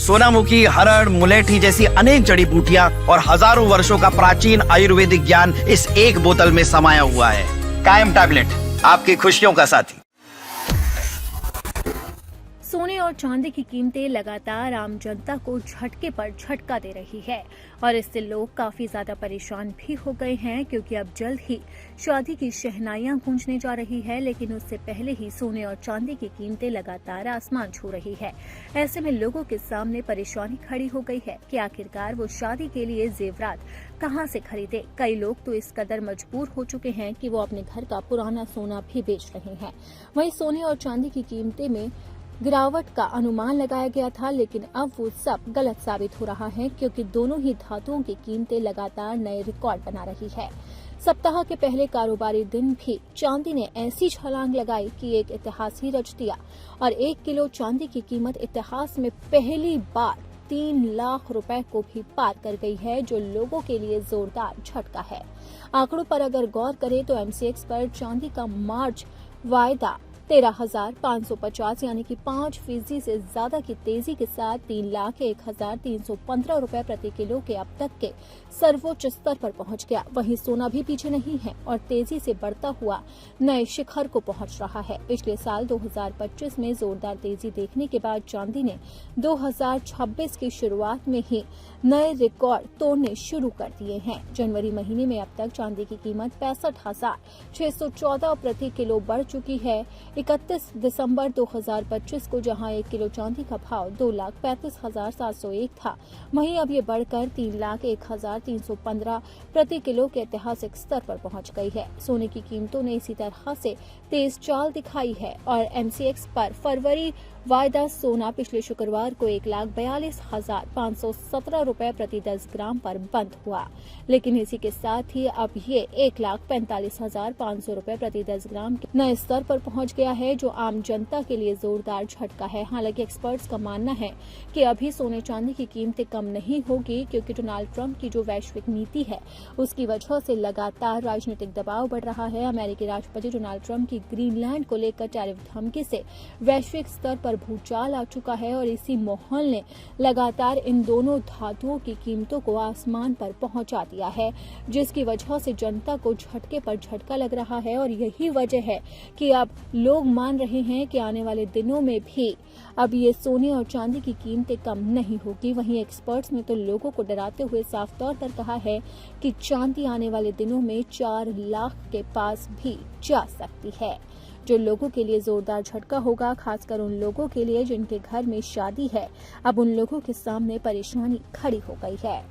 सोनामुखी, हरड़, मुलेठी जैसी अनेक जड़ी बूटियां और हजारों वर्षों का प्राचीन आयुर्वेदिक ज्ञान इस एक बोतल में समाया हुआ है। कायम टैबलेट, आपकी खुशियों का साथी। सोने और चांदी की कीमतें लगातार आम जनता को झटके पर झटका दे रही है और इससे लोग काफी ज्यादा परेशान भी हो गए हैं, क्योंकि अब जल्द ही शादी की शहनाइयां गूंजने जा रही है, लेकिन उससे पहले ही सोने और चांदी की कीमतें लगातार आसमान छू रही है। ऐसे में लोगों के सामने परेशानी खड़ी हो गई है कि आखिरकार वो शादी के लिए जेवरात कहां से खरीदे। कई लोग तो इस कदर मजबूर हो चुके हैं कि वो अपने घर का पुराना सोना भी बेच रहे हैं। वहीं सोने और चांदी की कीमतें में गिरावट का अनुमान लगाया गया था, लेकिन अब वो सब गलत साबित हो रहा है, क्योंकि दोनों ही धातुओं की कीमतें लगातार नए रिकॉर्ड बना रही है। सप्ताह के पहले कारोबारी दिन भी चांदी ने ऐसी छलांग लगाई कि एक इतिहास ही रच दिया और 1 किलो चांदी की कीमत इतिहास में पहली बार 3 लाख रुपए को भी पार कर गई है, जो लोगों के लिए जोरदार झटका है। आंकड़ों पर अगर गौर करें तो MCX पर चांदी का मार्च वायदा 13,550 यानी कि 5% से ज्यादा की तेजी के साथ 3,01,315 रुपए प्रति किलो के अब तक के सर्वोच्च स्तर पर पहुंच गया। वहीं सोना भी पीछे नहीं है और तेजी से बढ़ता हुआ नए शिखर को पहुंच रहा है। पिछले साल 2025 में जोरदार तेजी देखने के बाद चांदी ने 2026 की शुरुआत में ही नए रिकॉर्ड तोड़ने शुरू कर दिए हैं। जनवरी महीने में अब तक चांदी की कीमत 65,614 प्रति किलो बढ़ चुकी है। 31 दिसंबर 2025 को जहां 1 किलो चांदी का भाव 2,35,701 था, वहीं अब ये बढ़कर 3,01,315 प्रति किलो के ऐतिहासिक स्तर पर पहुंच गई है। सोने की कीमतों ने इसी तरह से तेज चाल दिखाई है और MCX पर फरवरी वायदा सोना पिछले शुक्रवार को 1,42,517 रुपए प्रति 10 ग्राम पर बंद हुआ, लेकिन इसी के साथ ही अब ये 1,45,500 रुपए प्रति 10 ग्राम के नए स्तर पर पहुंच गया है, जो आम जनता के लिए जोरदार झटका है। हालांकि एक्सपर्ट्स का मानना है कि अभी सोने चांदी की कीमतें कम नहीं होगी, क्योंकि डोनाल्ड ट्रंप की जो वैश्विक नीति है उसकी वजह से लगातार राजनीतिक दबाव बढ़ रहा है। अमेरिकी राष्ट्रपति डोनाल्ड ट्रंप की ग्रीनलैंड को लेकर टैरिफ धमकी से वैश्विक स्तर पर भूचाल आ चुका है और इसी माहौल ने लगातार इन दोनों धातुओं की कीमतों को आसमान पर पहुंचा दिया है, जिसकी वजह से जनता को झटके पर झटका लग रहा है। और यही वजह है कि अब लोग मान रहे हैं कि आने वाले दिनों में भी अब ये सोने और चांदी की कीमतें कम नहीं होगी। वहीं एक्सपर्ट्स ने तो लोगों को डराते हुए साफ तौर पर कहा है कि चांदी आने वाले दिनों में 4 लाख के पास भी जा सकती है, जो लोगों के लिए जोरदार झटका होगा, खासकर उन लोगों के लिए जिनके घर में शादी है। अब उन लोगों के सामने परेशानी खड़ी हो गई है।